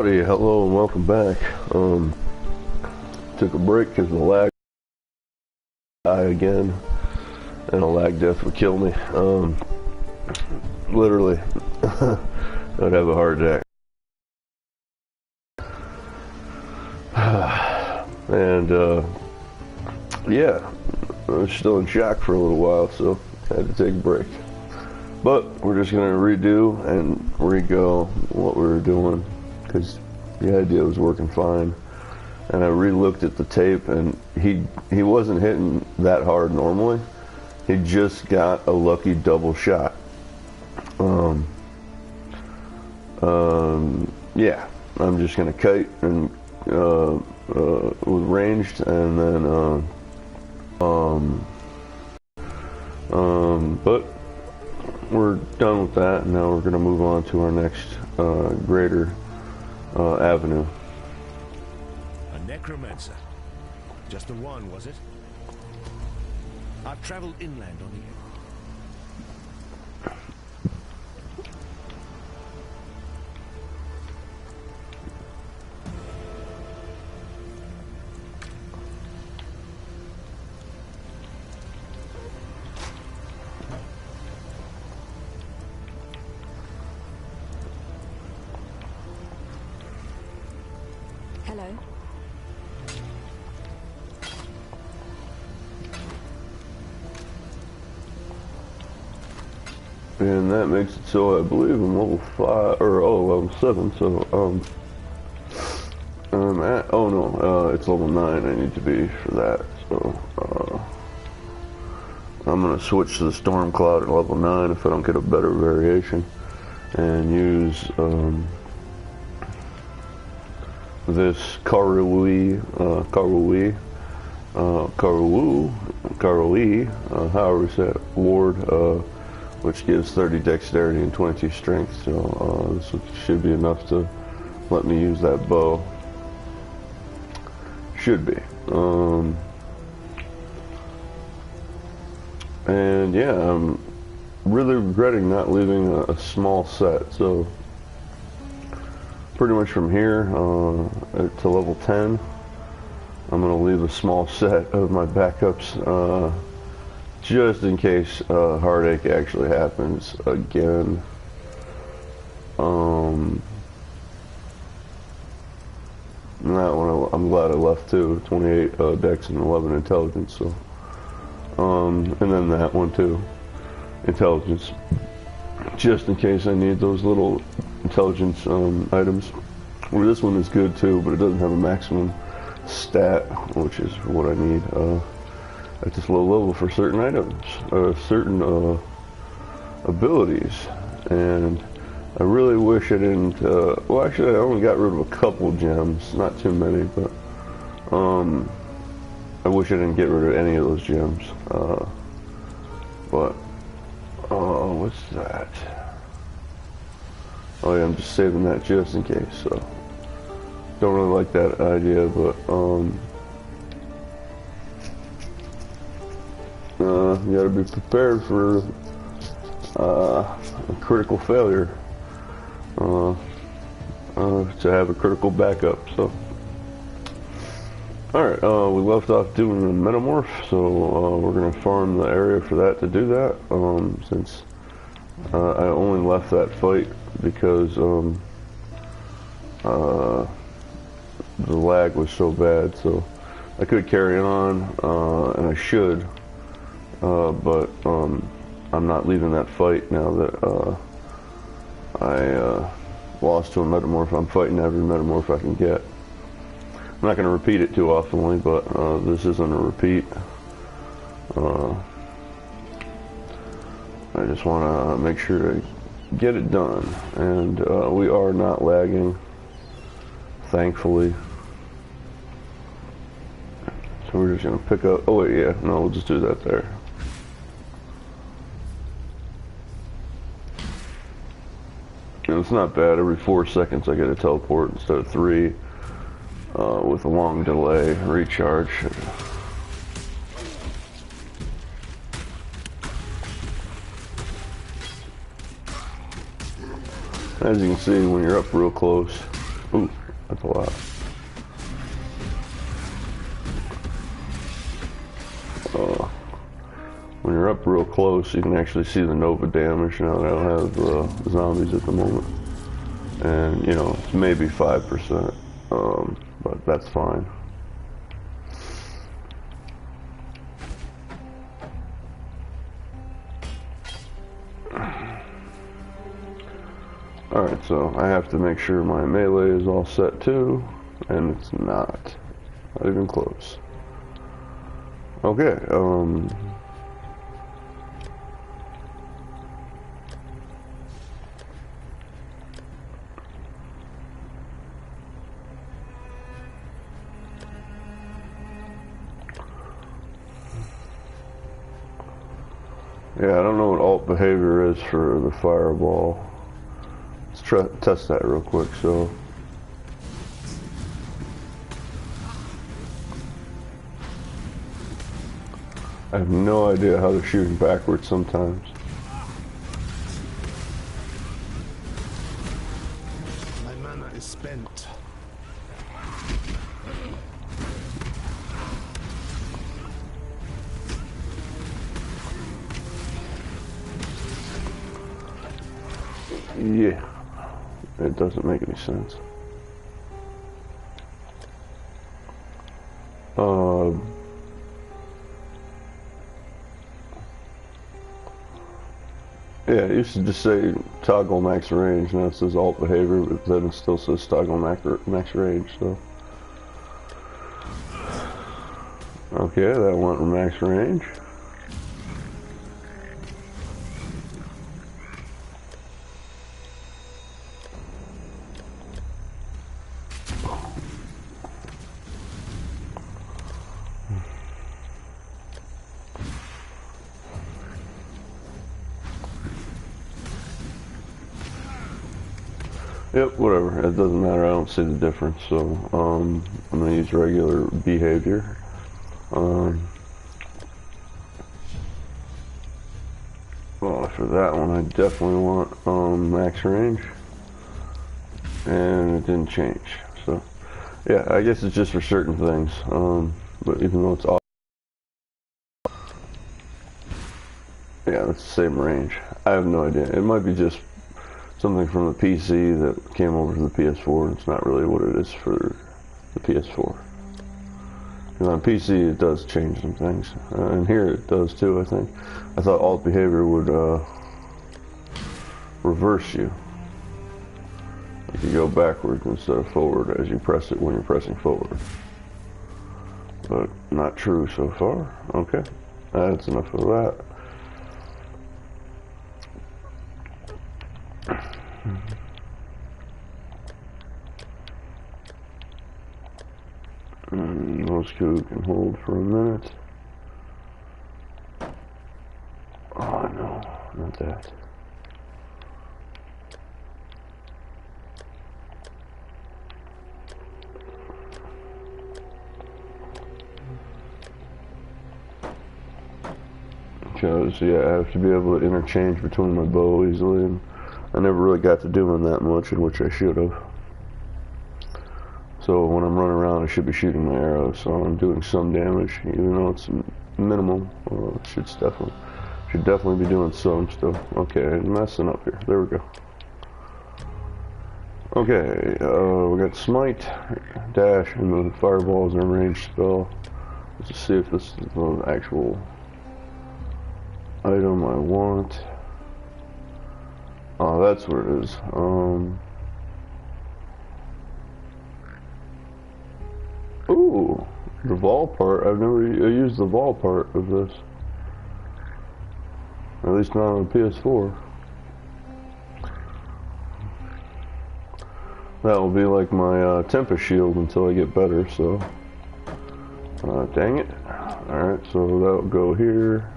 Howdy, hello and welcome back. Took a break because the lag die again, and a lag death would kill me. Literally, I'd have a heart attack. And yeah, I was still in shock for a little while, so I had to take a break. But we're just gonna redo and re-go what we were doing, because the idea was working fine. And I re-looked at the tape, and he wasn't hitting that hard normally. He just got a lucky double shot. Yeah, I'm just gonna kite and with ranged, and then but we're done with that, and now we're gonna move on to our next greater avenue. A necromancer. Just the one, was it? I've traveled inland on the Hello. And that makes it so I believe I'm level 5, or level 7, so I'm at, it's level 9 I need to be for that, so I'm gonna switch to the storm cloud at level 9 if I don't get a better variation, and use this Karui, however you say it, ward, which gives 30 dexterity and 22 strength, so this should be enough to let me use that bow. Should be. And yeah, I'm really regretting not leaving a small set, so pretty much from here to level 10, I'm going to leave a small set of my backups just in case heartache actually happens again. And that one I'm glad I left too, 28 dex and 11 intelligence, so and then that one too, intelligence, just in case I need those little intelligence items. Well, this one is good too, but it doesn't have a maximum stat, which is what I need at this low level for certain items, certain abilities. And I really wish I didn't, well actually I only got rid of a couple gems, not too many, but I wish I didn't get rid of any of those gems, but what's that? Oh yeah, I'm just saving that just in case, so don't really like that idea, but you gotta be prepared for a critical failure, to have a critical backup. So alright, we left off doing the metamorph, so we're gonna farm the area for that to do that, since I only left that fight because the lag was so bad. So I could carry on, and I should, but I'm not leaving that fight now that I lost to a metamorph. I'm fighting every metamorph I can get. I'm not going to repeat it too oftenly, but this isn't a repeat. I just want to make sure to get it done, and we are not lagging, thankfully. So we're just going to pick up, oh wait, yeah, no, we'll just do that there. And it's not bad, every 4 seconds I get a teleport instead of 3, with a long delay recharge. As you can see, when you're up real close, Ooh, that's a lot. When you're up real close, you can actually see the Nova damage. Now, I don't have zombies at the moment. And, you know, it's maybe 5%, but that's fine. Alright, so I have to make sure my melee is all set too, and it's not even close. Okay, yeah, I don't know what alt behavior is for the fireball. Let's test that real quick, so. I have no idea how to shoot backwards sometimes. My mana is spent. Yeah, it doesn't make any sense. Yeah, it used to just say toggle max range, now it says alt behavior, but then it still says toggle max range, so. Okay, that went max range. Yep, whatever. It doesn't matter. I don't see the difference. So I'm gonna use regular behavior. Well, for that one, I definitely want max range, and it didn't change. So yeah, I guess it's just for certain things. But even though it's off, yeah, it's the same range. I have no idea. It might be just something from the PC that came over to the PS4, and it's not really what it is for the PS4. And on PC, it does change some things, and here it does too. I think. I thought alt behavior would reverse you. You go backwards instead of forward as you press it when you're pressing forward. But not true so far. Okay, that's enough of that. Those two can hold for a minute. Oh no, not that. Because, yeah, I have to be able to interchange between my bow easily, and I never really got to doing that much, in which I should have. So when I'm running around, I should be shooting my arrows, so I'm doing some damage, even though it's minimal. Should definitely be doing some still. Okay, I'm messing up here. There we go. Okay, we got smite, dash, and the fireball is a ranged spell. Let's just see if this is the actual item I want. Oh, that's what it is. Ooh, the vol part. I've never used the vol part of this. At least not on the PS4. That will be like my Tempest shield until I get better, so. Dang it. Alright, so that'll go here.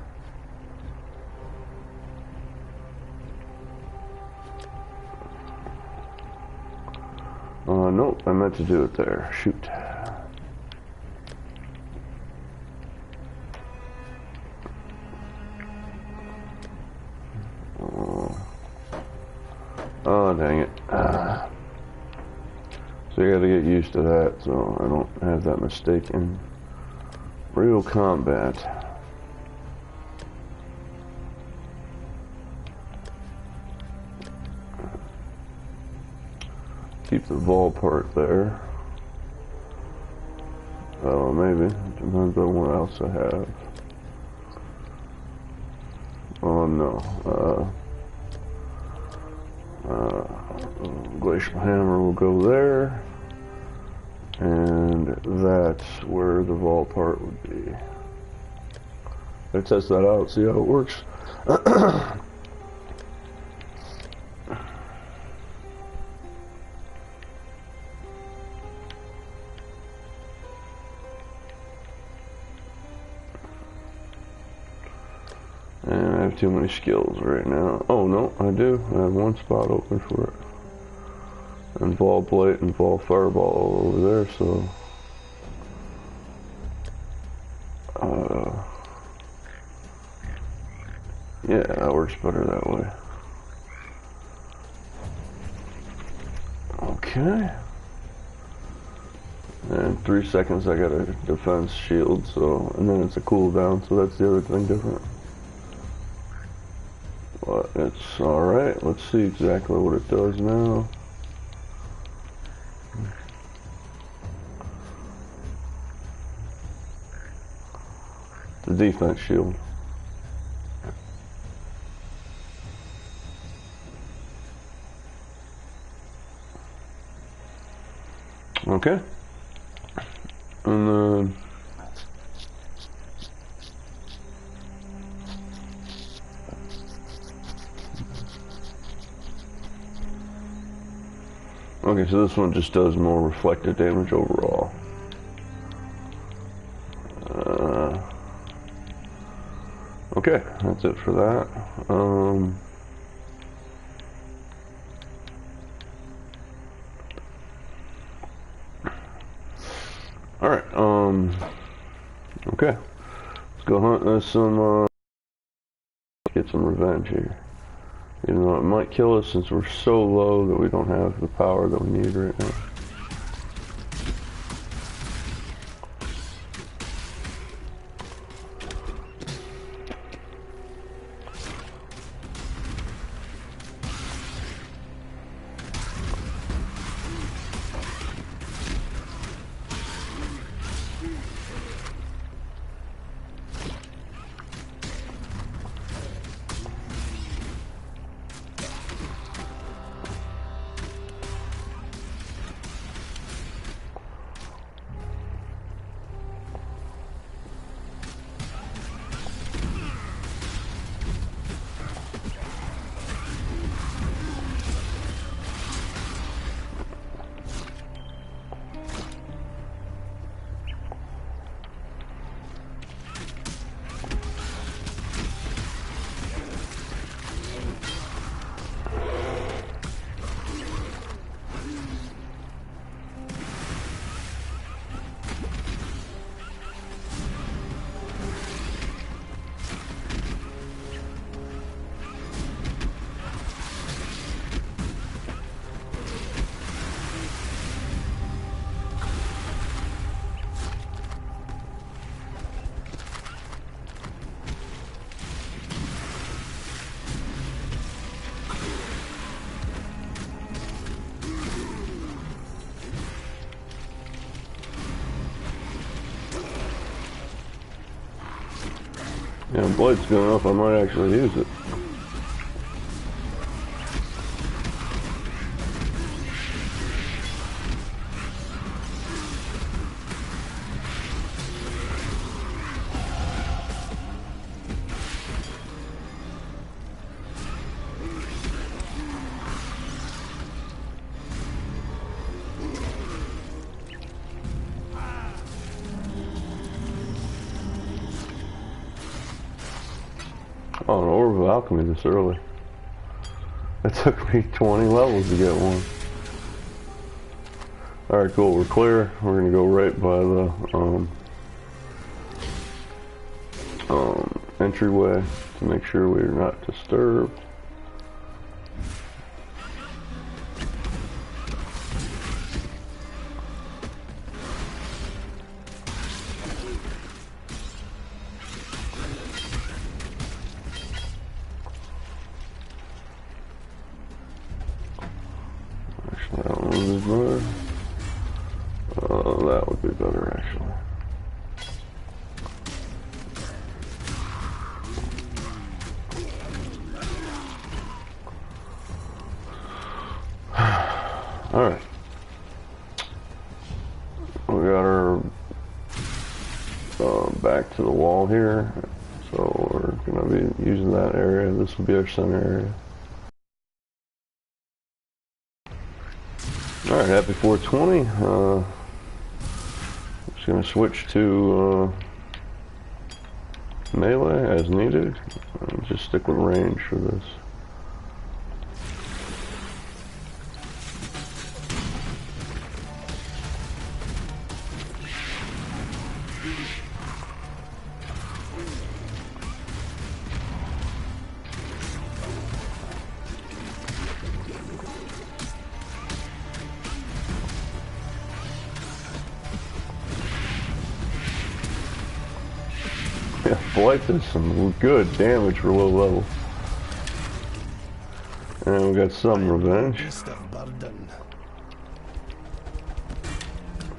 Nope, I meant to do it there. Shoot. Oh, dang it. So you gotta get used to that so I don't have that mistake in real combat. Keep the ball part there. Oh, maybe. Depends on what else I have. Oh no. Glacial hammer will go there. And that's where the vault part would be. Let's test that out, see how it works. And I have too many skills right now. Oh no, I do. I have one spot open for it. And ball plate and ball fireball over there, so yeah, that works better that way. Okay. And 3 seconds I got a defense shield, so, and then it's a cooldown, so that's the other thing different. But it's alright, let's see exactly what it does now. The defense shield. Okay. And then okay, so this one just does more reflected damage overall. Okay, that's it for that. Alright, okay. Let's go hunt us some, get some revenge here. Even though it might kill us since we're so low that we don't have the power that we need right now. Yeah, blade's going up, I might actually use it. Oh, an Orb of Alchemy this early. It took me 20 levels to get one. Alright, cool, we're clear. We're gonna go right by the entryway to make sure we're not disturbed. is better. That would be better, actually. Alright. We got our back to the wall here. So we're going to be using that area. This will be our center area. Alright, happy 420. Just going to switch to melee as needed. Just stick with range for this. Yeah, Blight does some good damage for low level. And we got some revenge.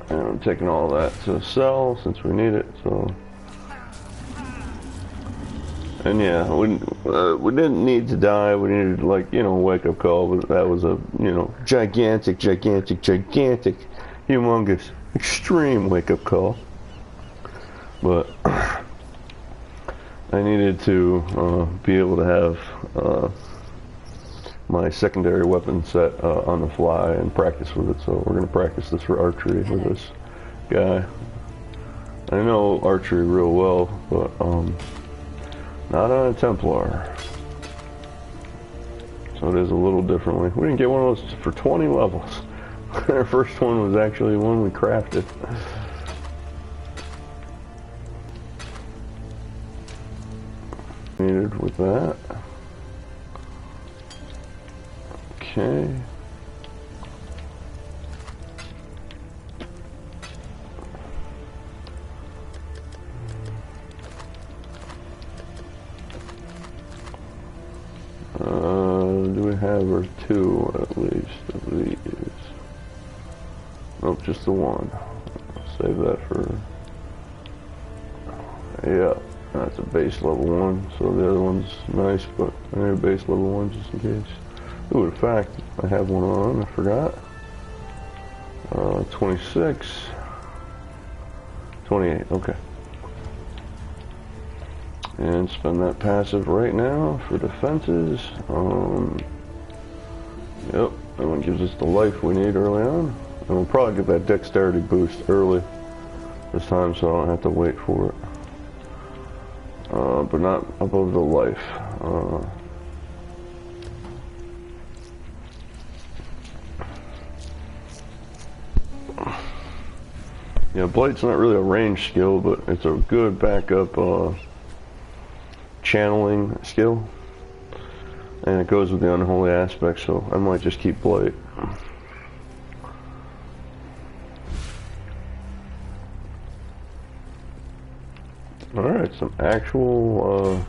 And I'm taking all that to sell since we need it, so. And yeah, we didn't need to die. We needed, like, you know, a wake-up call, but that was a, you know, gigantic, humongous, extreme wake-up call. But I needed to be able to have my secondary weapon set on the fly and practice with it. So we're going to practice this for archery with this guy. I know archery real well, but not on a Templar. So it is a little differently. We didn't get one of those for 20 levels. Our first one was actually one we crafted. Needed with that. Okay. Do we have our two at least of these? Nope, just the one. Save that for. Yeah. That's a base level one, so the other one's nice, but I need a base level one just in case. Ooh, in fact, I have one on, I forgot. 26. 28, okay. And spend that passive right now for defenses. Yep, that one gives us the life we need early on. And we'll probably get that dexterity boost early this time, so I don't have to wait for it. But not above the life. Yeah, Blight's not really a range skill, but it's a good backup channeling skill. And it goes with the unholy aspect, so I might just keep Blight. Alright, some actual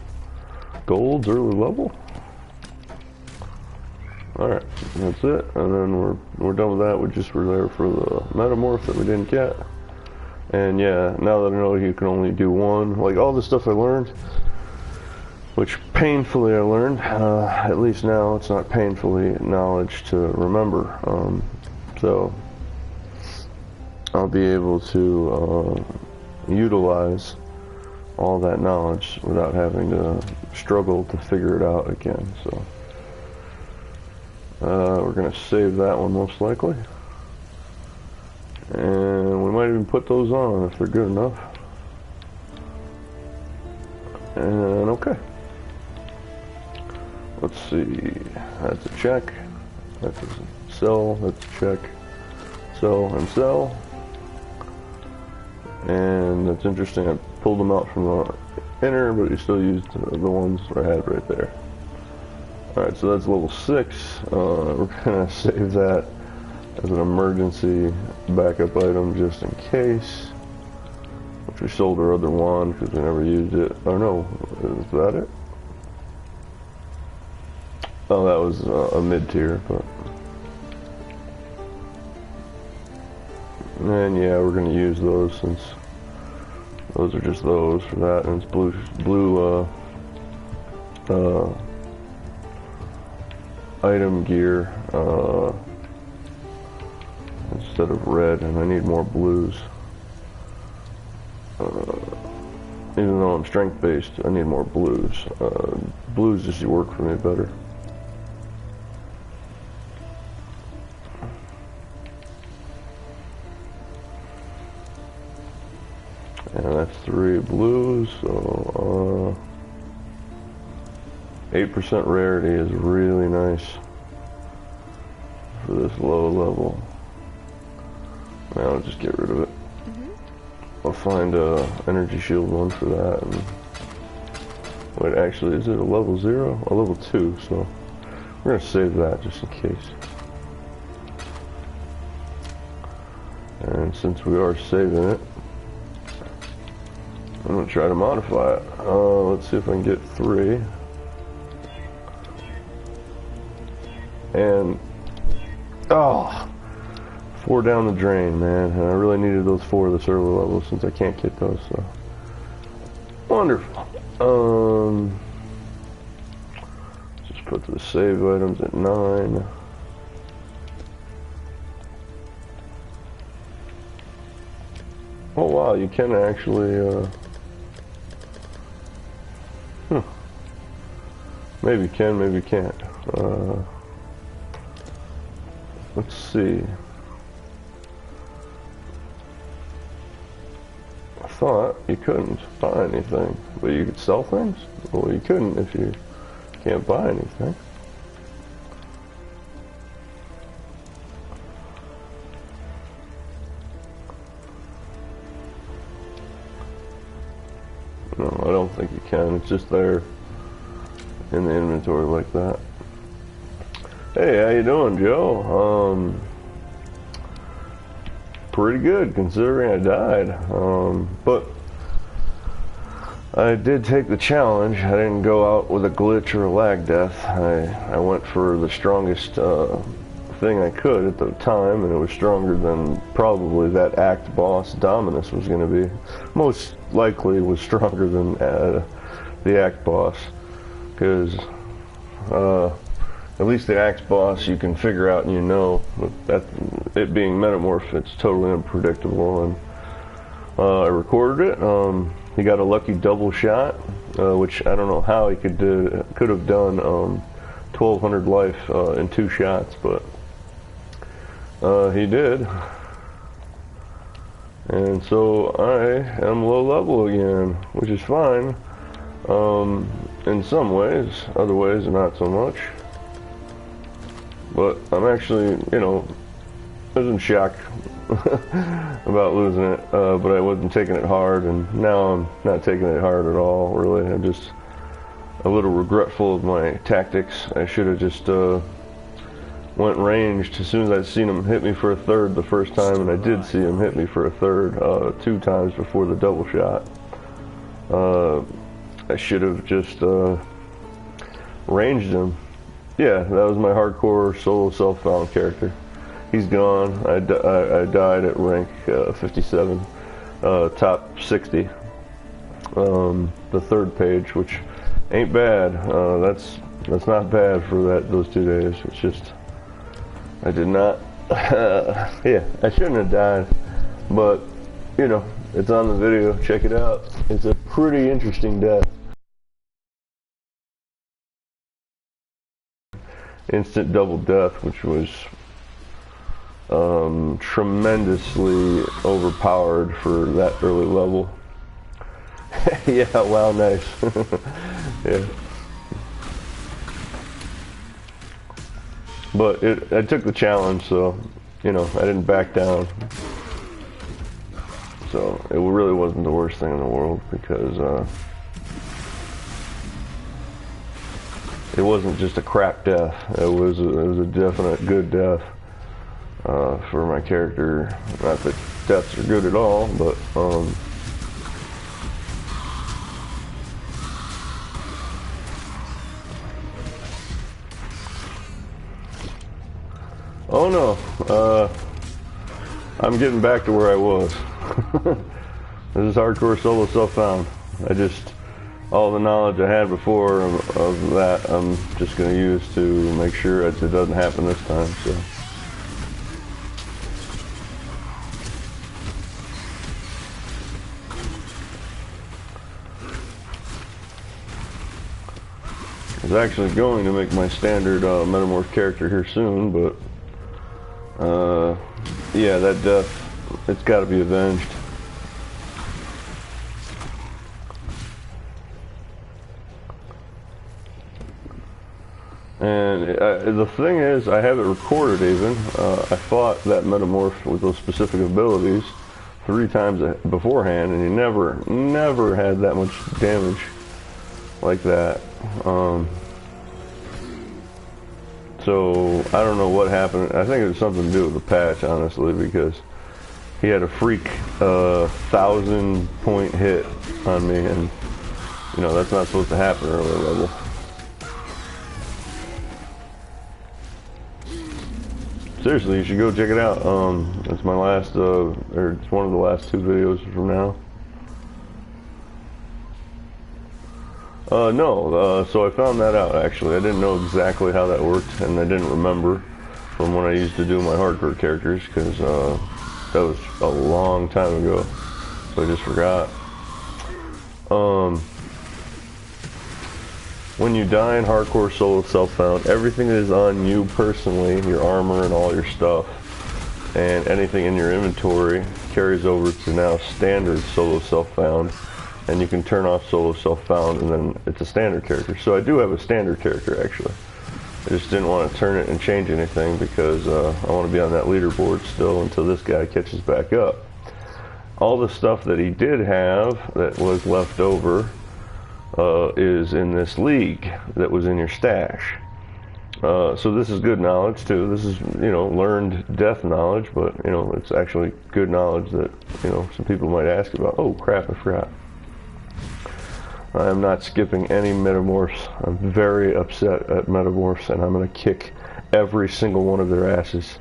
golds early level. Alright, that's it. And then we're done with that. We just were there for the metamorph that we didn't get. And yeah, now that I know you can only do one, like all the stuff I learned, which painfully I learned, at least now it's not painfully knowledge to remember. So I'll be able to utilize all that knowledge without having to struggle to figure it out again. So we're going to save that one most likely. And we might even put those on if they're good enough. And okay. Let's see. That's a check. That's a sell. That's a check. Sell and sell. And that's interesting. I pulled them out from the inner, but you still used the ones I had right there. Alright, so that's level 6. We're going to save that as an emergency backup item just in case. Which we sold our other wand because we never used it. Oh no, is that it? Oh, that was a mid-tier, but And yeah, we're gonna use those since those are just those for that, and it's blue item gear instead of red, and I need more blues. Even though I'm strength based, I need more blues. Blues just work for me better. And that's 3 blues, so 8% rarity is really nice for this low level. Now I'll just get rid of it. I'll find a energy shield one for that. And wait, actually, is it a level 0? A level 2, so we're gonna save that just in case. And since we are saving it, I'm gonna try to modify it. Let's see if I can get 3. And 4 down the drain, man. And I really needed those 4 this early level since I can't get those. So wonderful. Just put the save items at 9. Oh wow, you can actually. Maybe you can, maybe you can't. Let's see. I thought you couldn't buy anything, but you could sell things? Well, you couldn't if you can't buy anything. No, I don't think you can. It's just there in the inventory like that. Hey, how you doing, Joe? Pretty good considering I died. But I did take the challenge. I didn't go out with a glitch or a lag death. I went for the strongest thing I could at the time, and it was stronger than probably that act boss Dominus was going to be. Most likely was stronger than the act boss, because at least the axe boss you can figure out, and you know that it being metamorph, it's totally unpredictable. And I recorded it. He got a lucky double shot, which I don't know how he could have done 1,200 life in 2 shots, but he did. And so I am low level again, which is fine in some ways. Other ways, not so much. But I'm actually, you know, I was in shock about losing it, but I wasn't taking it hard, and now I'm not taking it hard at all, really. I'm just a little regretful of my tactics. I should have just went ranged as soon as I'd seen him hit me for a third the first time, and I did see him hit me for a third 2 times before the double shot. I should have just ranged him. Yeah, that was my hardcore solo self-found character. He's gone. I died at rank 57, top 60. The 3rd page, which ain't bad. That's not bad for those 2 days. It's just I did not. Yeah, I shouldn't have died, but you know, it's on the video. Check it out. It's a pretty interesting death. Instant double death, which was tremendously overpowered for that early level. Yeah, wow, nice. Yeah. But I took the challenge, so, you know, I didn't back down. So it really wasn't the worst thing in the world, because it wasn't just a crap death. It was a definite good death for my character. Not that deaths are good at all, but oh no, I'm getting back to where I was. This is hardcore solo self-found. All the knowledge I had before of that, I'm just going to use to make sure that it doesn't happen this time. So. I was actually going to make my standard metamorph character here soon, but yeah, that death, it's got to be avenged. And the thing is, I have it recorded even. I fought that metamorph with those specific abilities 3 times beforehand, and he never had that much damage like that. So I don't know what happened. I think it was something to do with the patch, honestly, because he had a freak 1,000-point hit on me, and you know that's not supposed to happen early level. Seriously, you should go check it out. It's my last, or it's one of the last 2 videos from now. No, so I found that out actually. I didn't know exactly how that worked, and I didn't remember from when I used to do my hardcore characters, because that was a long time ago, so I just forgot. When you die in hardcore solo self-found, everything that is on you personally, your armor and all your stuff, and anything in your inventory carries over to now standard solo self-found. And you can turn off solo self-found, and then it's a standard character. So I do have a standard character, actually. I just didn't want to turn it and change anything because I want to be on that leaderboard still until this guy catches back up. All the stuff that he did have that was left over is in this league that was in your stash. So this is good knowledge, too. This is, you know, learned death knowledge, but, you know, it's actually good knowledge that, you know, some people might ask about. Oh, crap, I forgot. I am not skipping any metamorphs. I'm very upset at metamorphs, and I'm going to kick every single one of their asses.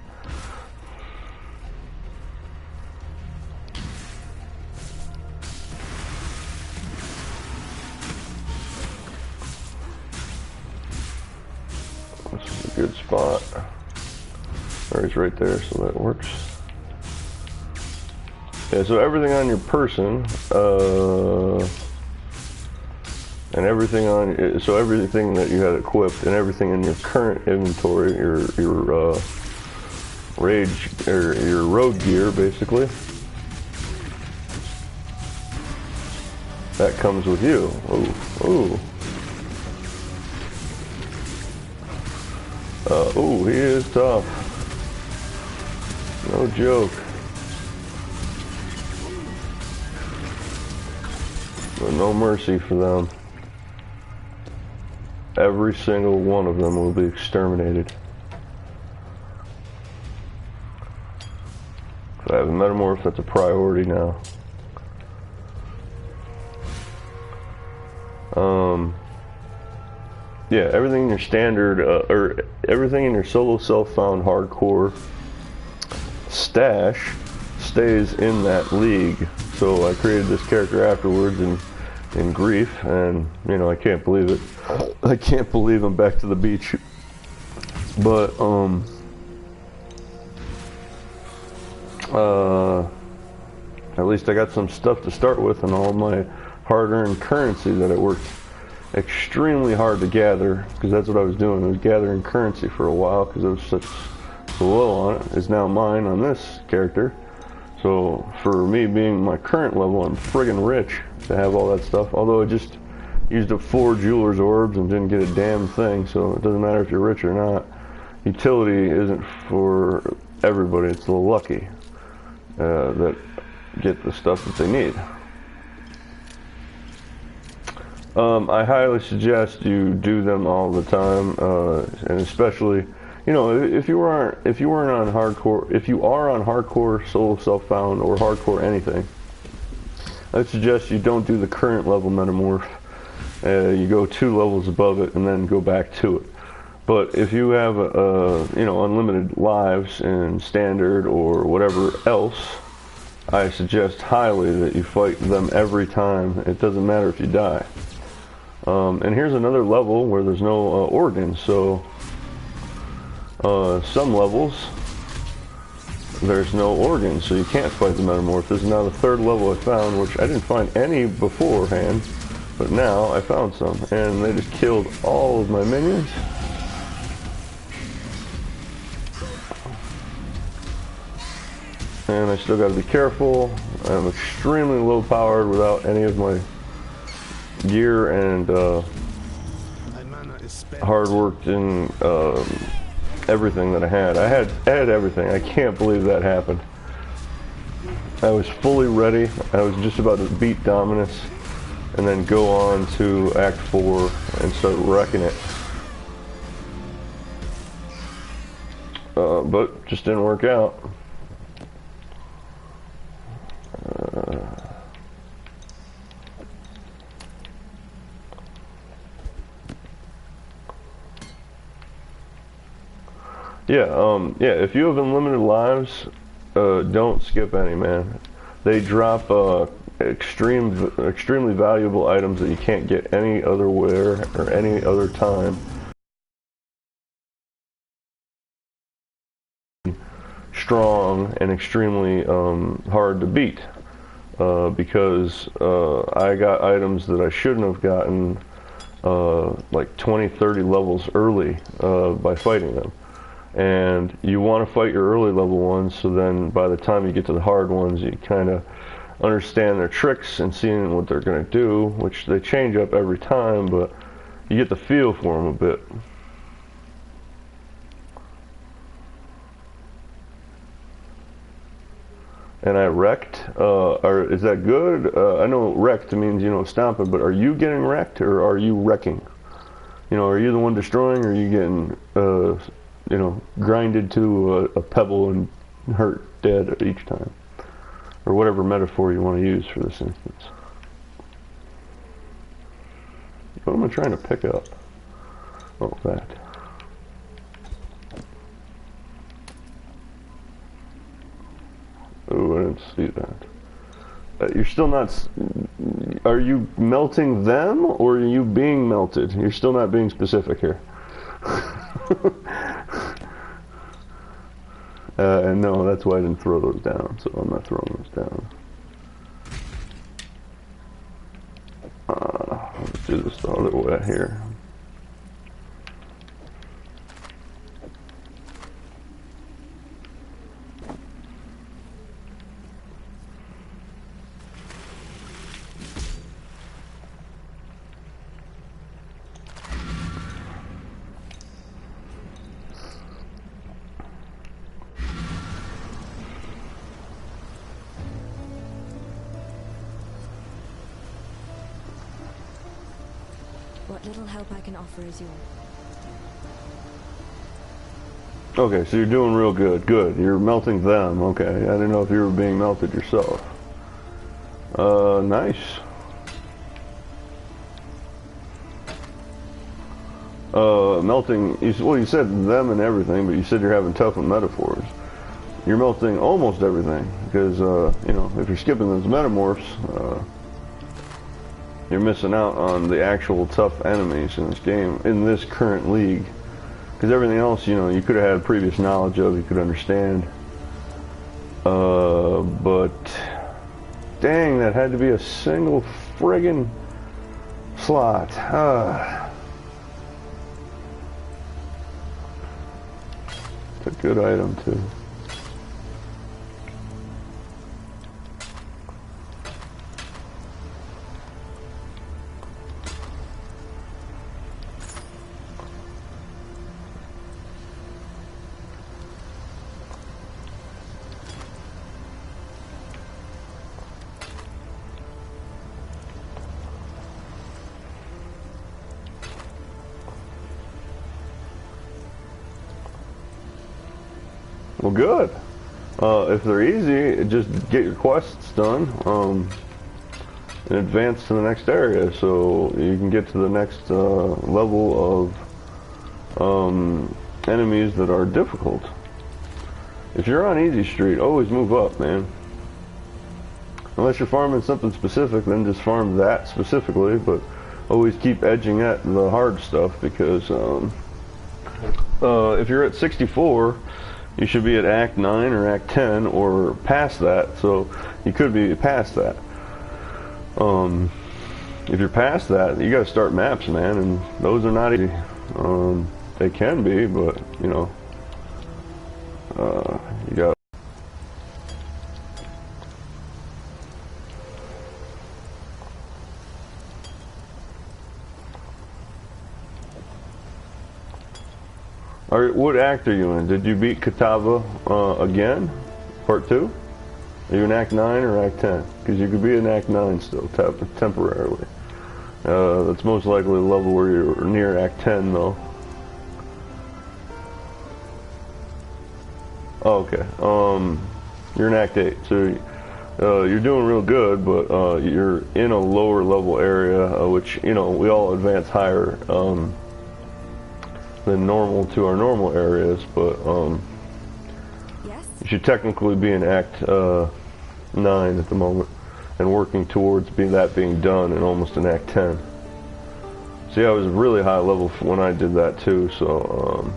This is a good spot. There he's right there, so that works. Yeah, so everything on your person, and everything on, so everything that you had equipped and everything in your current inventory, your rage or your road gear, basically, that comes with you. Ooh, he is tough. No joke. But no mercy for them. Every single one of them will be exterminated. So I have a metamorph that's a priority now. Yeah, everything in your standard, or everything in your solo self-found hardcore stash stays in that league. So I created this character afterwards in grief, and you know, I can't believe it. I can't believe I'm back to the beach. But at least I got some stuff to start with, and all my hard-earned currency that I worked extremely hard to gather, because that's what I was doing. I was gathering currency for a while because it was such so low on it. Is now mine on this character. So for me being my current level, I'm friggin' rich to have all that stuff. Although I just used up 4 jeweler's orbs and didn't get a damn thing, so it doesn't matter if you're rich or not. Utility isn't for everybody. It's the lucky that get the stuff that they need. I highly suggest you do them all the time, and especially, you know, if you are on hardcore solo self-found or hardcore anything, I'd suggest you don't do the current level metamorph. You go 2 levels above it and then go back to it. But if you have you know, unlimited lives in standard or whatever else, I suggest highly that you fight them every time. It doesn't matter if you die. And here's another level where there's no organs. So some levels there's no organs, so you can't fight the metamorph. This is now the third level I found, which I didn't find any beforehand, but now I found some, and they just killed all of my minions. And I still got to be careful. I'm extremely low powered without any of my gear, and hard worked in everything that I had. I had everything. I can't believe that happened. I was fully ready. I was just about to beat Dominus and then go on to Act 4 and start wrecking it. But just didn't work out. Yeah, if you have unlimited lives, don't skip any, man. They drop extremely valuable items that you can't get any other where or any other time. Strong and extremely hard to beat, because I got items that I shouldn't have gotten like 20-30 levels early by fighting them. And you want to fight your early level ones, so then by the time you get to the hard ones, you kind of understand their tricks and seeing what they're going to do, which they change up every time, but you get the feel for them a bit. And I wrecked, is that good? I know wrecked means, you know, stomping, but are you getting wrecked or are you wrecking? You know, are you the one destroying, or are you getting, you know, grinded to a pebble and hurt dead each time? Or whatever metaphor you want to use for this instance. What am I trying to pick up? Oh, that. Oh, I didn't see that. You're still not... Are you melting them, or are you being melted? You're still not being specific here. And no, that's why I didn't throw those down, so I'm not throwing those down. Let's do this the other way here. What little help I can offer is yours. Okay, so you're doing real good. Good. You're melting them. Okay. I didn't know if you were being melted yourself. Nice. Melting, well, you said them and everything, but you said you're having tough with metaphors. You're melting almost everything, because, you know, if you're skipping those metamorphs, you're missing out on the actual tough enemies in this game, in this current league. Because everything else, you know, you could have had previous knowledge of, you could understand. But dang, that had to be a single friggin' slot. It's a good item too. Well, good. If they're easy, just get your quests done and advance to the next area, so you can get to the next level enemies that are difficult. If you're on easy street, always move up, man. Unless you're farming something specific, then just farm that specifically, but always keep edging at the hard stuff, because if you're at 64, you should be at Act 9 or Act 10 or past that, so you could be past that. If you're past that, you gotta start maps, man, and those are not easy. They can be, but, you know, you got. Alright, what act are you in? Did you beat Katava again? Part 2? Are you in Act 9 or Act 10? Because you could be in Act 9 still, temporarily. That's most likely the level where you're near Act 10, though. Oh, okay. You're in Act 8, so you're doing real good, but you're in a lower level area, which, you know, we all advance higher than normal to our normal areas, but Yes? you should technically be in Act 9 at the moment, and working towards being done and almost in Act 10. So yeah, I was really high level when I did that too, so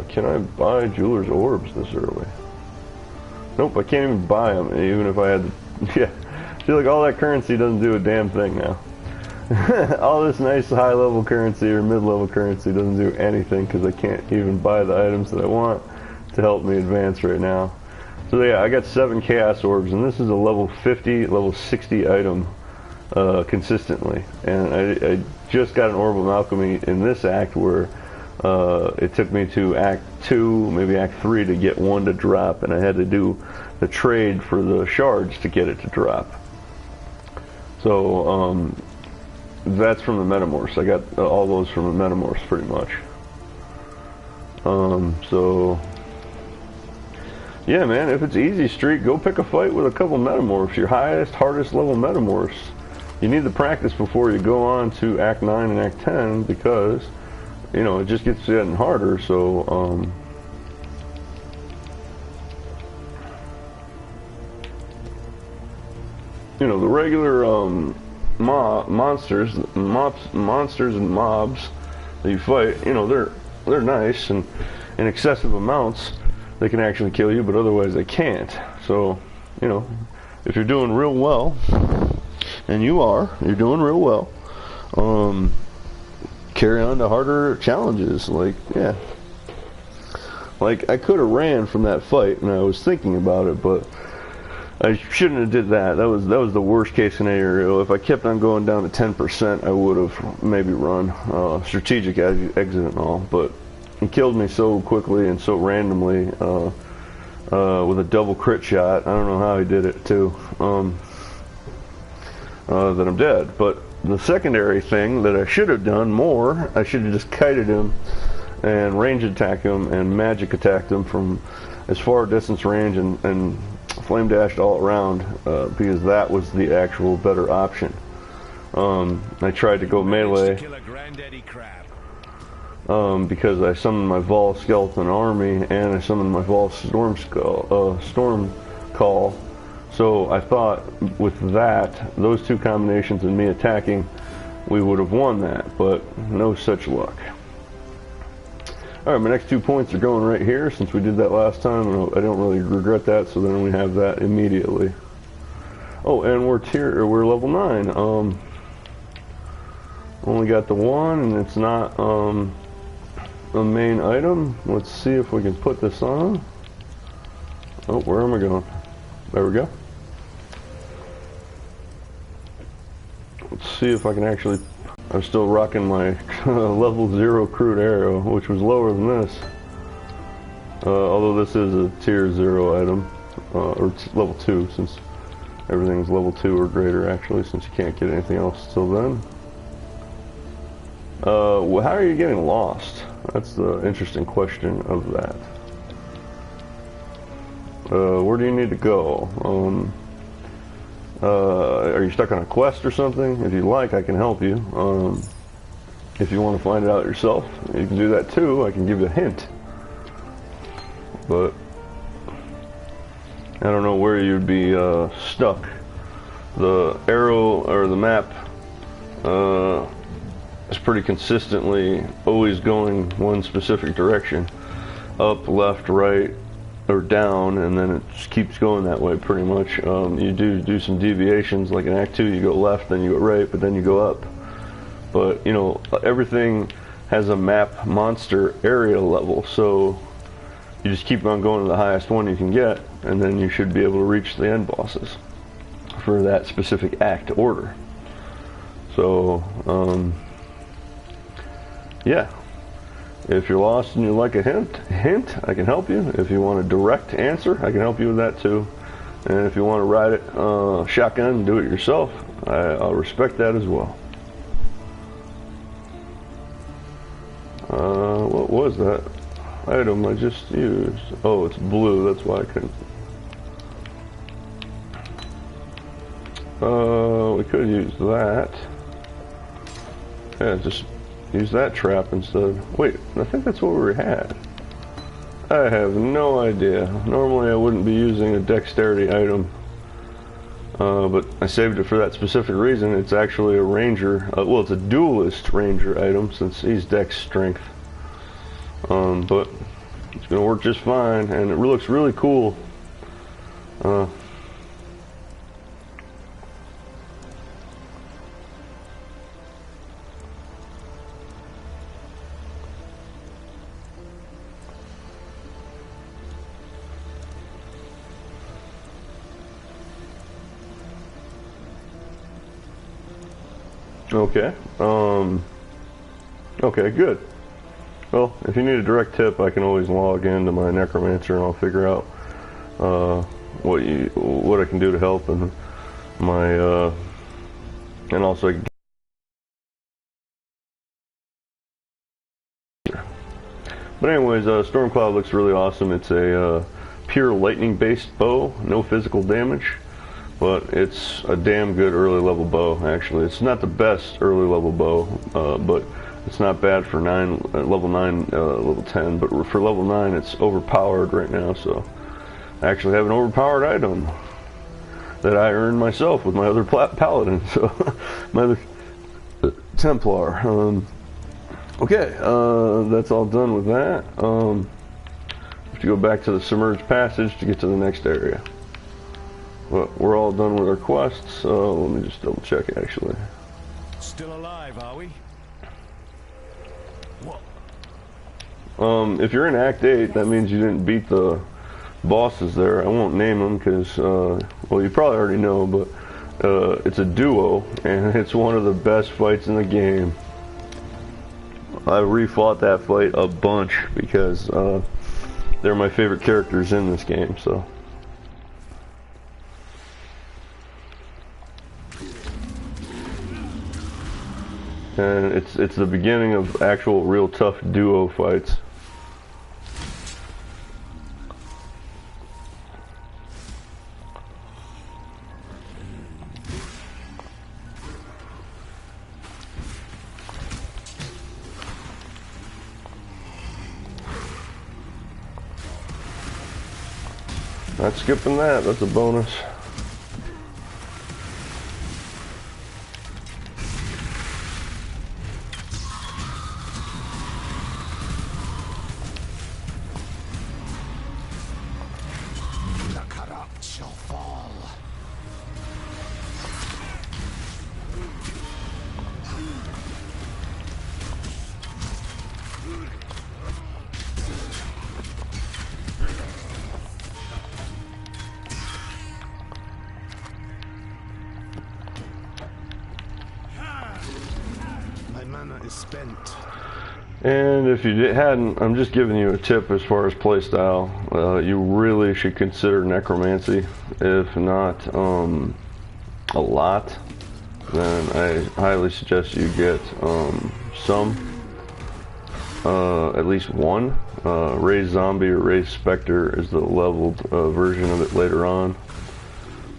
can I buy Jeweler's Orbs this early? Nope, I can't even buy them, even if I had to. Yeah, I feel like all that currency doesn't do a damn thing now. All this nice high level currency or mid level currency doesn't do anything, because I can't even buy the items that I want to help me advance right now. So yeah, I got 7 Chaos Orbs, and this is a level 50, level 60 item consistently. And I just got an Orb of Alchemy in this act, where it took me to Act 2, maybe Act 3 to get one to drop, and I had to do the trade for the shards to get it to drop. So that's from the Metamorphs. I got all those from the Metamorphs pretty much. So yeah, man, if it's easy street, go pick a fight with a couple Metamorphs, your highest, hardest level Metamorphs. You need the practice before you go on to Act 9 and Act 10, because, you know, it just gets getting harder, so, you know, the regular, monsters and mobs that you fight, you know, they're nice, and in excessive amounts, they can actually kill you, but otherwise they can't. So, you know, if you're doing real well, and you're doing real well, carry on to harder challenges. Like, yeah, like I could have ran from that fight, and I was thinking about it, but I shouldn't have did that. That was the worst case scenario. If I kept on going down to 10%, I would have maybe run strategic exit and all, but he killed me so quickly and so randomly with a double crit shot. I don't know how he did it too. That I'm dead. But the secondary thing that I should have done more, I should have just kited him and range attack him and magic attacked him from as far distance range and flame dashed all around, because that was the actual better option. I tried to go melee because I summoned my Vol Skeleton Army and I summoned my Vol Storm Call. So I thought with that, those two combinations and me attacking, we would have won that, but no such luck. Alright, my next 2 points are going right here, since we did that last time, and I don't really regret that, so then we have that immediately. Oh, and we're level 9. Only got the one, and it's not a main item. Let's see if we can put this on. Oh, where am I going? There we go. Let's see if I can actually. I'm still rocking my level 0 crude arrow, which was lower than this. Although this is a tier 0 item, or level 2, since everything is level 2 or greater actually, since you can't get anything else till then. How are you getting lost? That's the interesting question of that. Where do you need to go? Are you stuck on a quest or something? If you like, I can help you. if you want to find it out yourself, you can do that too. I can give you a hint. But I don't know where you'd be stuck. The arrow or the map is pretty consistently always going one specific direction. Up, left, right, or down, and then it just keeps going that way pretty much. You do some deviations, like in Act 2 you go left, then you go right, but then you go up. But you know, everything has a map monster area level, so you just keep on going to the highest one you can get, and then you should be able to reach the end bosses for that specific act order. So yeah, if you're lost and you like a hint, I can help you. If you want a direct answer, I can help you with that too. And if you want to ride it shotgun and do it yourself, I'll respect that as well. What was that item I just used? Oh, it's blue, that's why I couldn't. We could use that. Yeah, just use that trap instead. Wait, I think that's what we had. I have no idea. Normally I wouldn't be using a dexterity item. But I saved it for that specific reason. It's actually a ranger. Well, it's a duelist ranger item since he's dex strength. But it's going to work just fine, and it looks really cool. Okay. Okay, good. Well, if you need a direct tip, I can always log into my necromancer and I'll figure out what I can do to help, and my and also I can. But anyways, Stormcloud looks really awesome. It's a pure lightning based bow, no physical damage. But it's a damn good early level bow, actually. It's not the best early level bow, but it's not bad for level 9, level 10. But for level 9, it's overpowered right now, so I actually have an overpowered item that I earned myself with my other paladin, so my other Templar. Okay, that's all done with that. Have to go back to the submerged passage to get to the next area. Well, we're all done with our quests, so let me just double check actually. Still alive, are we? What? If you're in Act 8, that means you didn't beat the bosses there. I won't name them because, well, you probably already know, but it's a duo, and it's one of the best fights in the game. I refought that fight a bunch because they're my favorite characters in this game, so. And it's the beginning of actual real tough duo fights. Not skipping that, that's a bonus. Is spent. And if you hadn't, I'm just giving you a tip as far as playstyle. You really should consider necromancy. If not a lot, then I highly suggest you get at least one. Raise Zombie or Raise Spectre is the leveled version of it later on.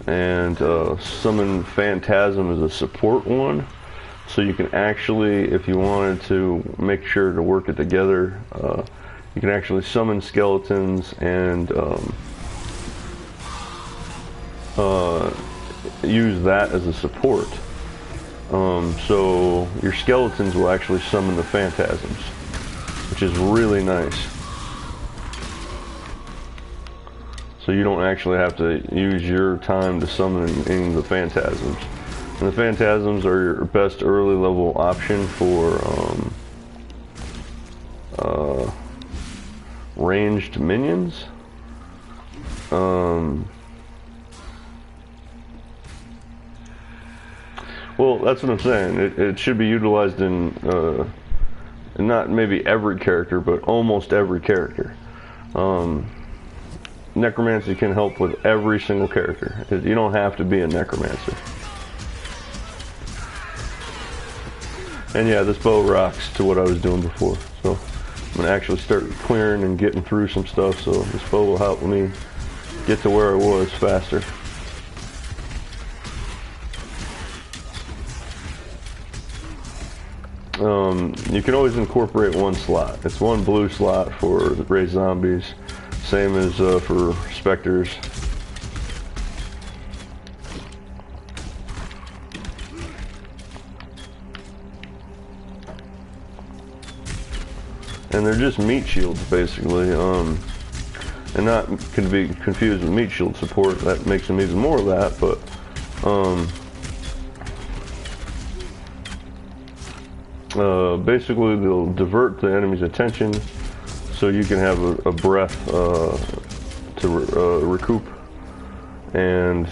And Summon Phantasm is a support one. So you can actually, if you wanted to make sure to work it together, you can actually summon skeletons and use that as a support. So your skeletons will actually summon the phantasms, which is really nice. So you don't actually have to use your time to summon any of the phantasms. And the phantasms are your best early level option for ranged minions. Well, that's what I'm saying. It should be utilized in not maybe every character, but almost every character. Necromancy can help with every single character. You don't have to be a necromancer. And yeah, this bow rocks to what I was doing before. So I'm going to actually start clearing and getting through some stuff, so this bow will help me get to where I was faster. You can always incorporate one slot. It's one blue slot for the raised zombies, same as for specters. And they're just meat shields, basically, and not can be confused with meat shield support. That makes them even more of that, but basically they'll divert the enemy's attention so you can have a breath to recoup, and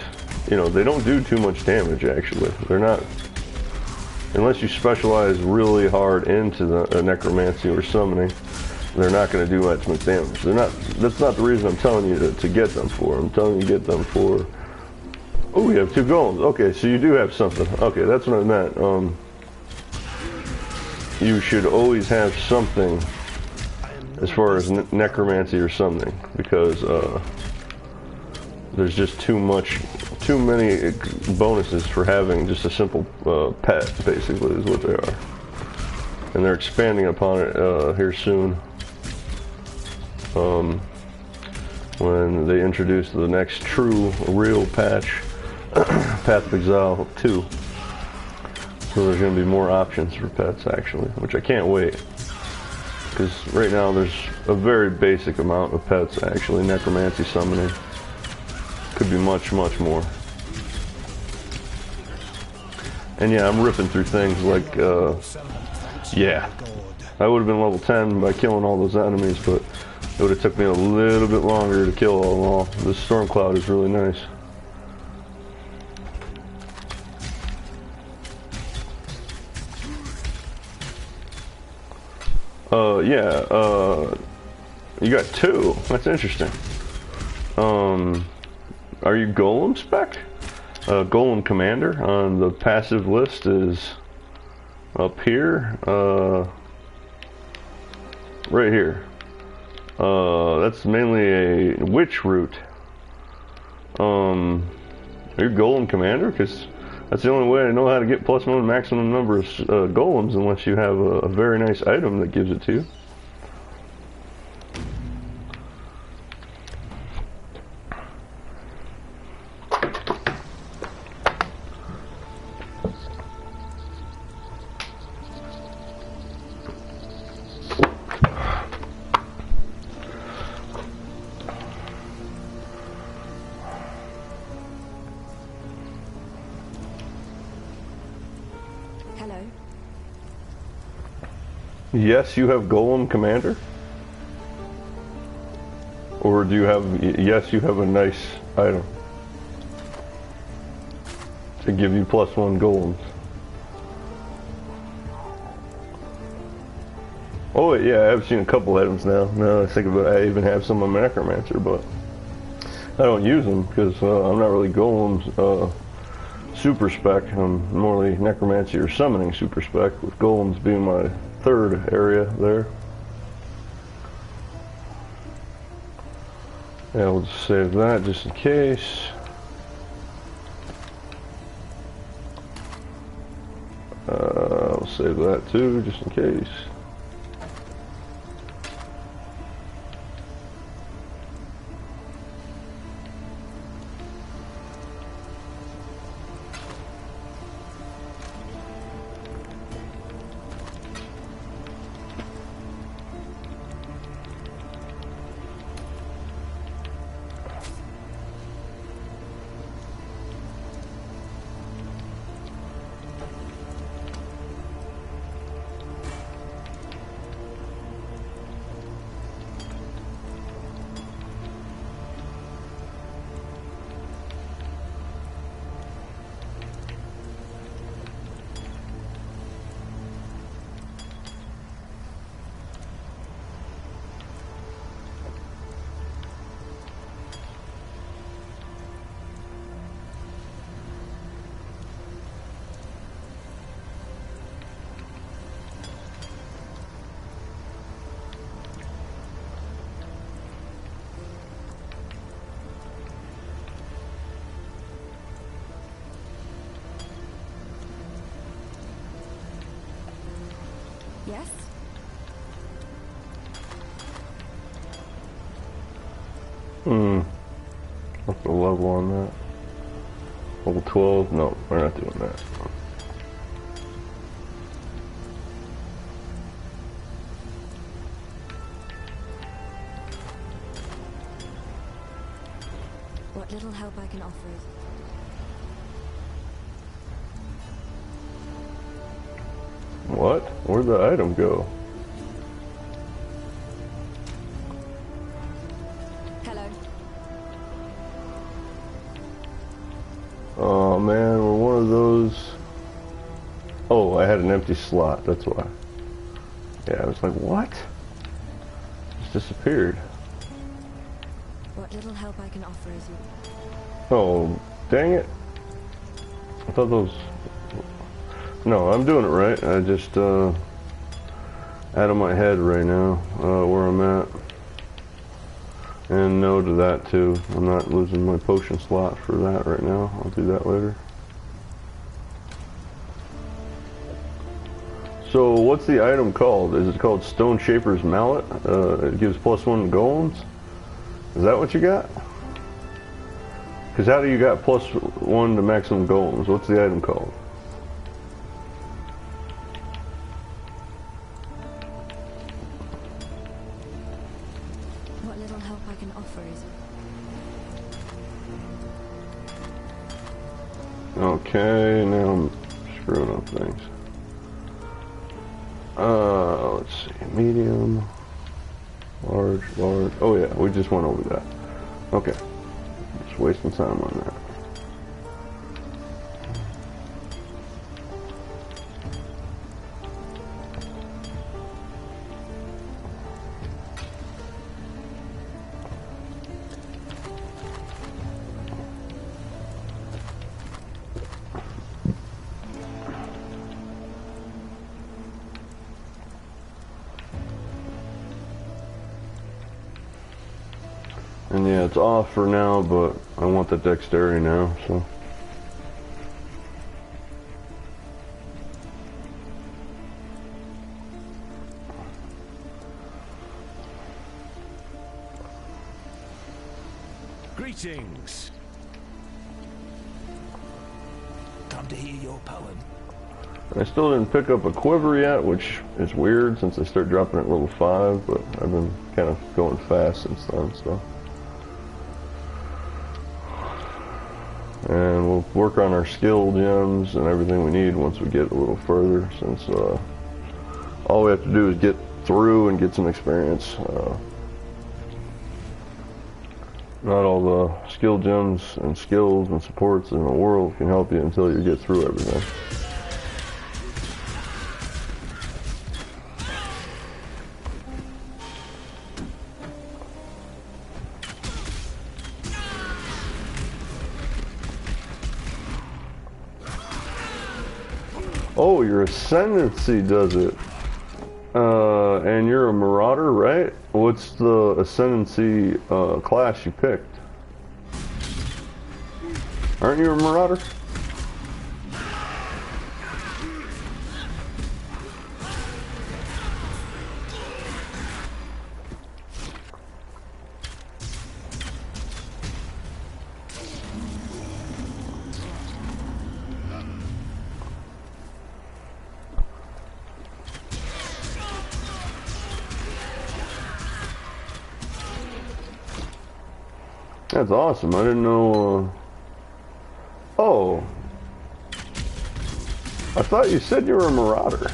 you know, they don't do too much damage. Actually, they're not, unless you specialize really hard into the necromancy or summoning, they're not going to do much damage. They're not. That's not the reason I'm telling you to get them for. I'm telling you to get them for. Oh, we have 2 golems. Okay, so you do have something. Okay, that's what I meant. You should always have something as far as necromancy or something, because there's just too many bonuses for having just a simple pet, basically, is what they are. And they're expanding upon it here soon, when they introduce the next true, real patch, Path of Exile 2. So there's going to be more options for pets, actually, which I can't wait. Because right now there's a very basic amount of pets, actually. Necromancy summoning could be much, much more. And yeah, I'm ripping through things like, yeah, I would have been level 10 by killing all those enemies, but it would have took me a little bit longer to kill all in all. This storm cloud is really nice. You got 2. That's interesting. Are you Golem spec? Golem Commander on the passive list is up here. Right here. That's mainly a witch root. Are you Golem Commander? Because that's the only way I know how to get +1 maximum number of golems, unless you have a very nice item that gives it to you. Hello. Yes, you have Golem Commander? Or do you have, yes, you have a nice item to give you +1 golems? Oh yeah, I've seen a couple items now. Now I think about it, I even have some on my Necromancer, but I don't use them because I'm not really golems super spec. I'm more like Necromancy or summoning super spec, with golems being my 3rd area there. Yeah, we'll just save that just in case. I'll save that too, just in case. Yes? What's the level on that? Level 12? No, we're not doing that. What little help I can offer is... What? Where'd the item go? Hello. Oh man, we're one of those... Oh, I had an empty slot, that's why. Yeah, I was like, what? Just disappeared. What little help I can offer is you. Oh, dang it. I thought those... No, I'm doing it right. I just, out of my head right now, where I'm at. And no to that too. I'm not losing my potion slot for that right now. I'll do that later. So, what's the item called? Is it called Stone Shaper's Mallet? It gives +1 golems? Is that what you got? Because how do you got +1 to maximum golems? What's the item called? What little help I can offer is... Okay, now I'm screwing up things. Let's see, medium, large. Oh yeah, we just went over that. Okay, just wasting time on that. And yeah, it's off for now, but I want the dexterity now, so. Greetings. Come to hear your poem. I still didn't pick up a quiver yet, which is weird since I started dropping at level 5, but I've been kind of going fast since then, so. And we'll work on our skill gems and everything we need once we get a little further, since all we have to do is get through and get some experience. Not all the skill gems and skills and supports in the world can help you until you get through everything. Oh, your ascendancy does it. And you're a marauder, right? What's the ascendancy class you picked? Aren't you a marauder? That's awesome. I didn't know. Oh. I thought you said you were a marauder.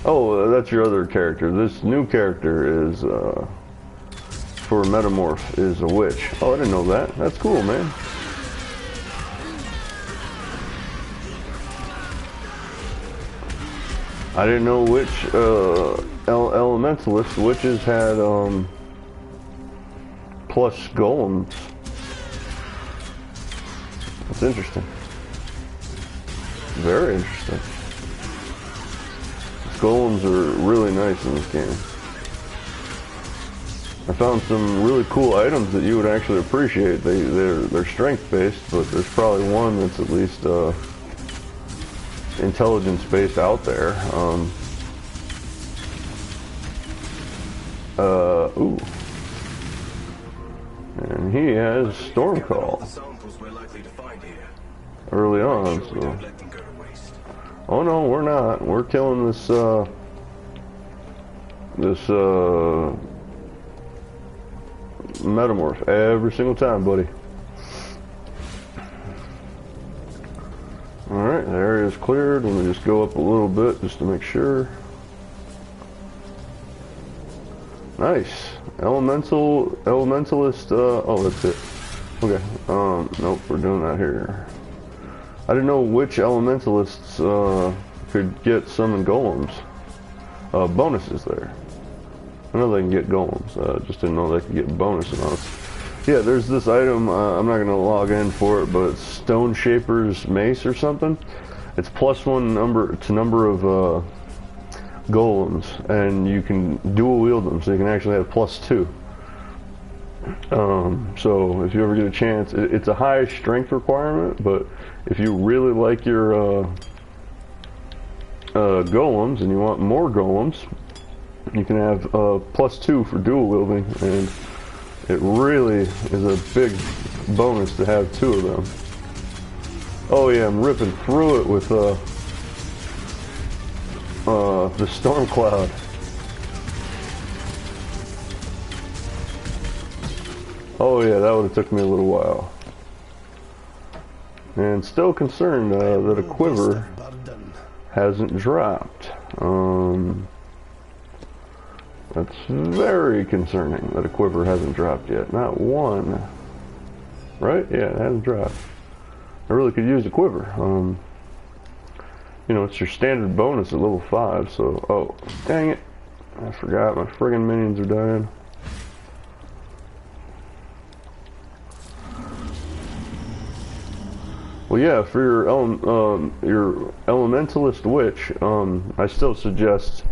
Oh, that's your other character. This new character is, for Metamorph, is a witch. Oh, I didn't know that. That's cool, man. I didn't know which, elementalist witches had, plus golems. That's interesting. Very interesting. Golems are really nice in this game. I found some really cool items that you would actually appreciate. They're strength based, but there's probably one that's at least intelligence based out there. Ooh. And he has Stormcall early on, so. Oh no, we're not. We're killing this, Metamorph every single time, buddy. Alright, the area's cleared. Let me just go up a little bit just to make sure. Nice. Elementalist, oh, that's it. Okay, nope, we're doing that here. I didn't know which elementalists could get summon golems. Bonuses there. I know they can get golems, just didn't know they could get bonus amounts. Yeah, there's this item, I'm not going to log in for it, but it's Stone Shaper's Mace or something. It's +1 number of golems, and you can dual wield them, so you can actually have +2. So if you ever get a chance, it's a high strength requirement, but if you really like your golems and you want more golems, you can have +2 for dual wielding, and it really is a big bonus to have 2 of them. Oh yeah, I'm ripping through it with the storm cloud. Oh yeah, that would have took me a little while. And still concerned that a quiver hasn't dropped. That's very concerning that a quiver hasn't dropped yet. Not one. Right? Yeah, it hasn't dropped. I really could use a quiver. You know, it's your standard bonus at level 5, so... Oh, dang it. I forgot, my friggin' minions are dying. Well, yeah, for your elementalist witch, I still suggest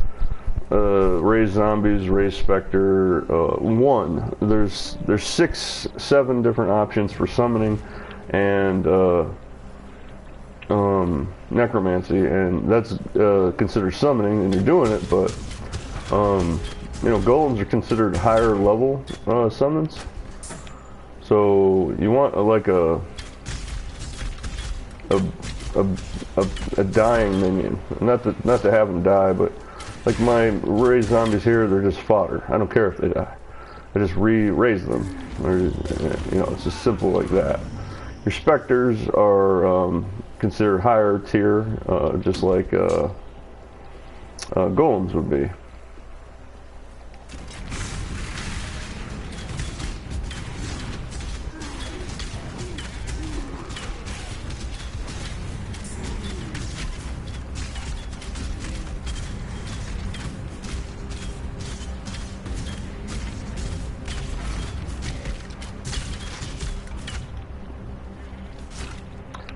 raise zombies, raise specter. 1. There's 6, 7 different options for summoning and necromancy, and that's considered summoning, and you're doing it. But you know, golems are considered higher level summons, so you want like a dying minion. Not to have them die, but like my raised zombies here, they're just fodder. I don't care if they die. I just raise them. Or, you know, it's just simple like that. Your specters are considered higher tier, just like golems would be.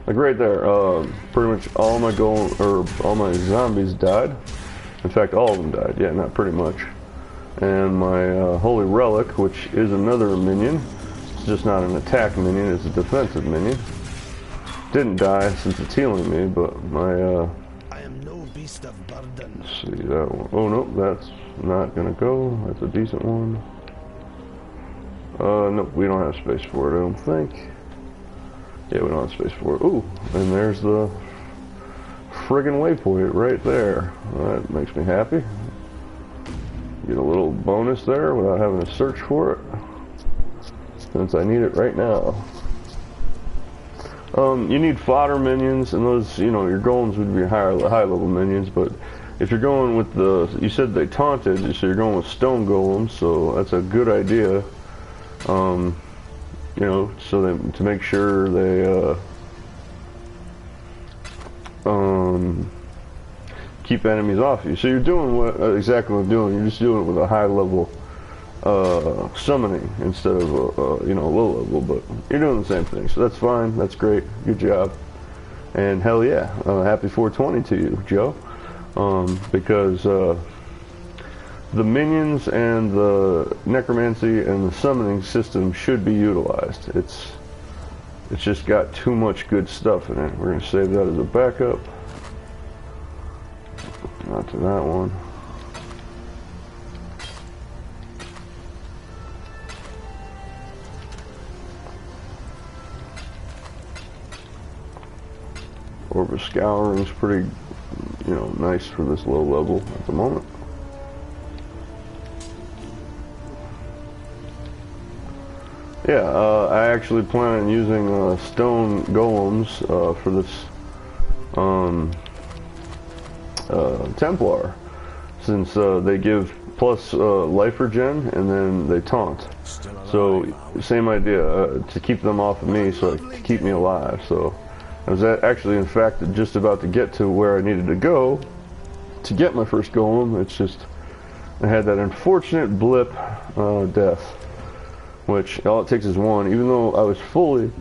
Like right there, pretty much all my all my zombies died. In fact, all of them died. Yeah, not pretty much. And my holy relic, which is another minion, it's just not an attack minion; it's a defensive minion. Didn't die since it's healing me, but my I am no beast of burden. Let's see that one. Oh no, that's not gonna go. That's a decent one. Nope, we don't have space for it, I don't think. Yeah, we don't have space for it. Ooh, and there's the friggin' waypoint right there. That makes me happy. Get a little bonus there without having to search for it. since I need it right now. You need fodder minions, and those, you know, your golems would be high level minions, but if you're going with the, you said they taunted, so you're going with stone golems, so that's a good idea. You know, so that, to make sure they, keep enemies off you. So you're doing what, exactly what I'm doing, you're just doing it with a high level summoning instead of you know, low level, but you're doing the same thing, so that's fine, that's great, good job, and hell yeah, happy 420 to you, Joe, because the minions and the necromancy and the summoning system should be utilized. It's just got too much good stuff in it. We're going to save that as a backup, not to that one. Orb Scouring's pretty, you know, nice for this low level at the moment. Yeah, I actually plan on using stone golems for this Templar, since they give plus life regen and then they taunt. So same idea, to keep them off of me, so to keep me alive. So I was actually, in fact, just about to get to where I needed to go to get my first golem. It's just I had that unfortunate blip death, which all it takes is one. Even though I was fully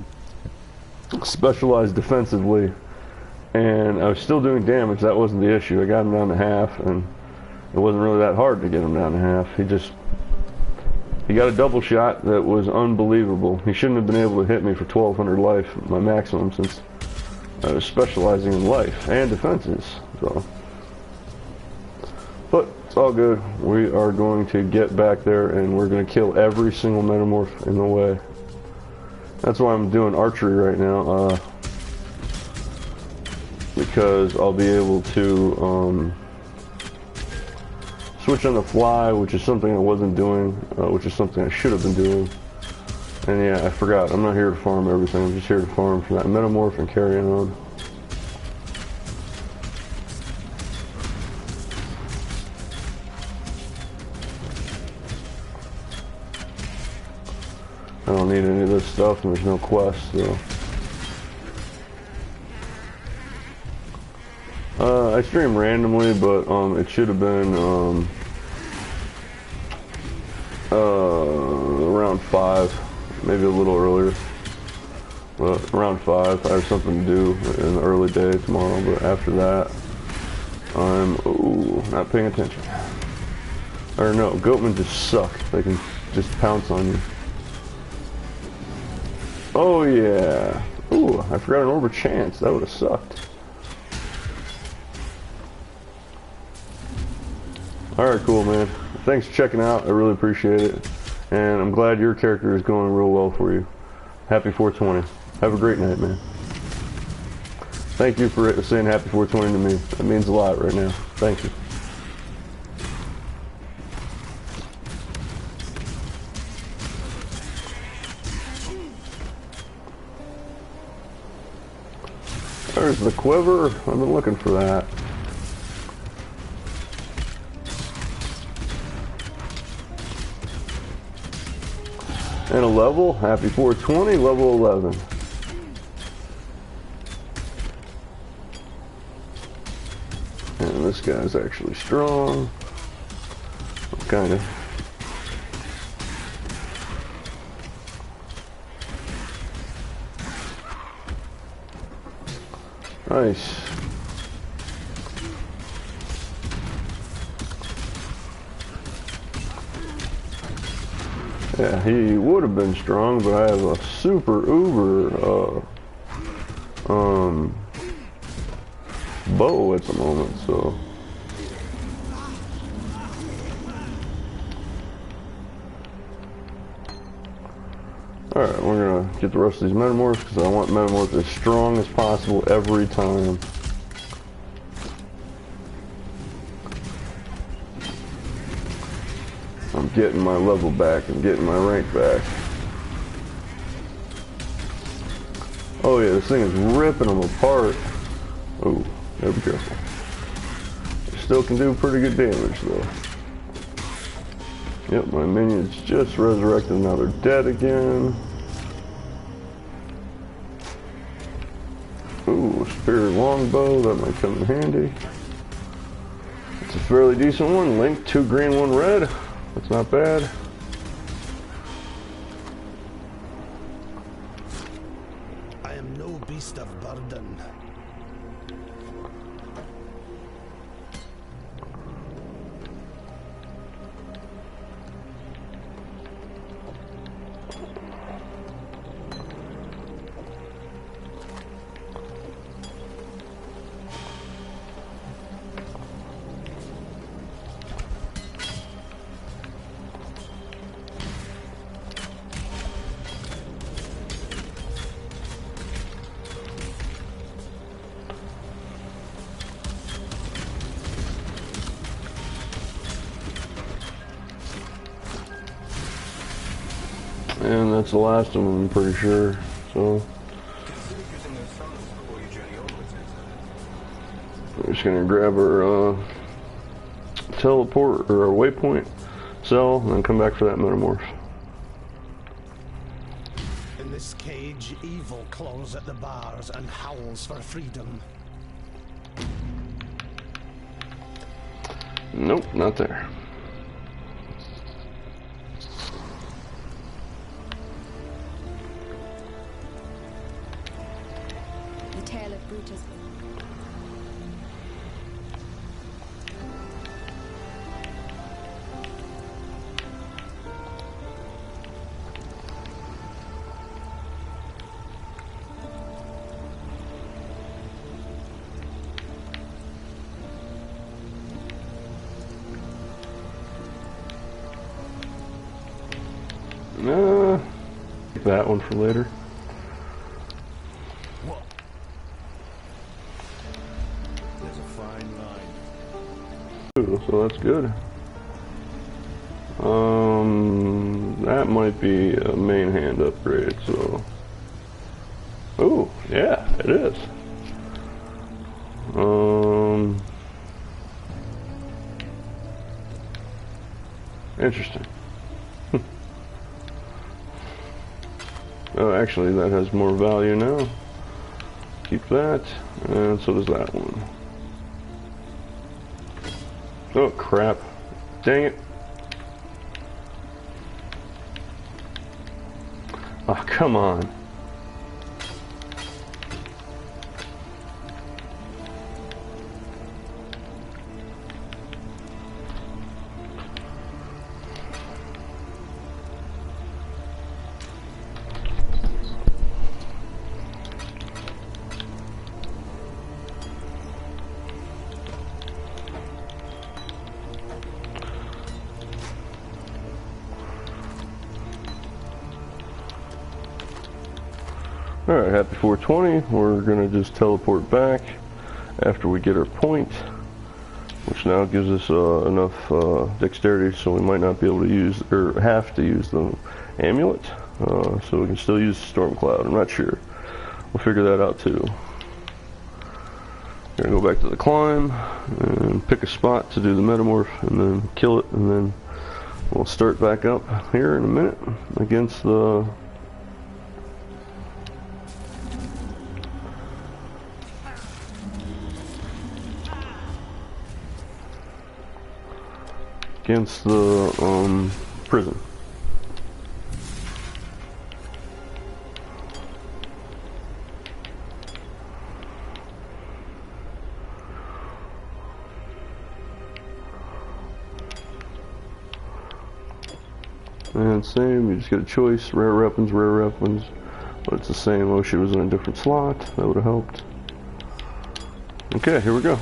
specialized defensively and I was still doing damage, that wasn't the issue. I got him down to half, and it wasn't really that hard to get him down to half. He got a double shot that was unbelievable. He shouldn't have been able to hit me for 1200 life, my maximum, since I was specializing in life and defenses. So, but it's all good. We are going to get back there and we're going to kill every single metamorph in the way. That's why I'm doing archery right now, because I'll be able to switch on the fly, which is something I wasn't doing, which is something I should have been doing. And yeah, I forgot. I'm not here to farm everything. I'm just here to farm for that metamorph and carry on. I don't need any of this stuff, and there's no quest, so. I stream randomly, but it should have been around 5, maybe a little earlier. But around 5, I have something to do in the early day tomorrow. But after that, I'm not paying attention. Or no, goatmen just suck. They can just pounce on you. Oh yeah. Ooh, I forgot an Orb of Chance. That would have sucked. Alright, cool, man. Thanks for checking out. I really appreciate it. And I'm glad your character is going real well for you. Happy 420. Have a great night, man. Thank you for saying happy 420 to me. That means a lot right now. Thank you. There's the quiver. I've been looking for that. And a level, happy 420, level 11. And this guy's actually strong. Kind of. Nice. Yeah, he would have been strong, but I have a super uber bow at the moment, so. Alright, we're gonna get the rest of these metamorphs because I want metamorphs as strong as possible every time. I'm getting my level back, I'm getting my rank back. Oh yeah, this thing is ripping them apart. Oh, gotta be careful. Still can do pretty good damage though. Yep, my minions just resurrected, now they're dead again. Ooh, superior longbow, that might come in handy. It's a fairly decent one. Link, 2 green, 1 red. That's not bad. I am no beast of burden. And that's the last of them, I'm pretty sure. So we're just gonna grab our teleport or our waypoint, sell, and then come back for that metamorph. In this cage, evil claws at the bars and howls for freedom. Nope, not there. The tale of Brutus. That one for later. Whoa. There's a fine line. Ooh, so that's good. That might be a main hand upgrade, so. Ooh, yeah, it is. Interesting. Oh, actually, that has more value now. Keep that, and so does that one. Oh, crap. Dang it. Oh, come on. Alright, happy 420. We're gonna just teleport back after we get our point, which now gives us enough dexterity so we might not be able to use, or have to use the amulet. So we can still use Storm Cloud, I'm not sure. We'll figure that out too. We're gonna go back to the climb and pick a spot to do the metamorph and then kill it, and then we'll start back up here in a minute against the prison. And same, you just get a choice, rare weapons, but it's the same. Oh, she was in a different slot, that would have helped. Okay, here we go.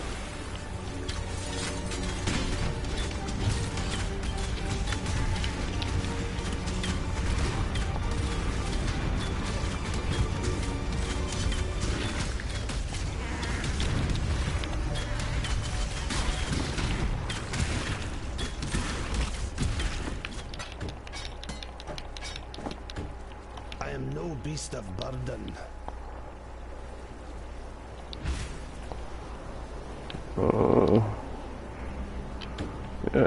I am no beast of burden. Yeah,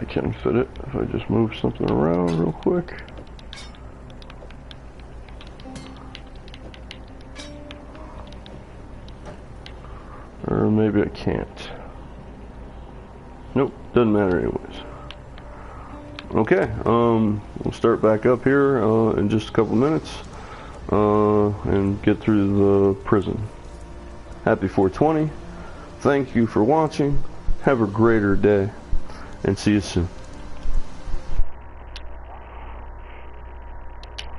I can fit it if I just move something around real quick. Or maybe I can't. Nope, doesn't matter anyways. Okay, we'll start back up here in just a couple minutes and get through the prison. Happy 420. Thank you for watching. Have a greater day and see you soon.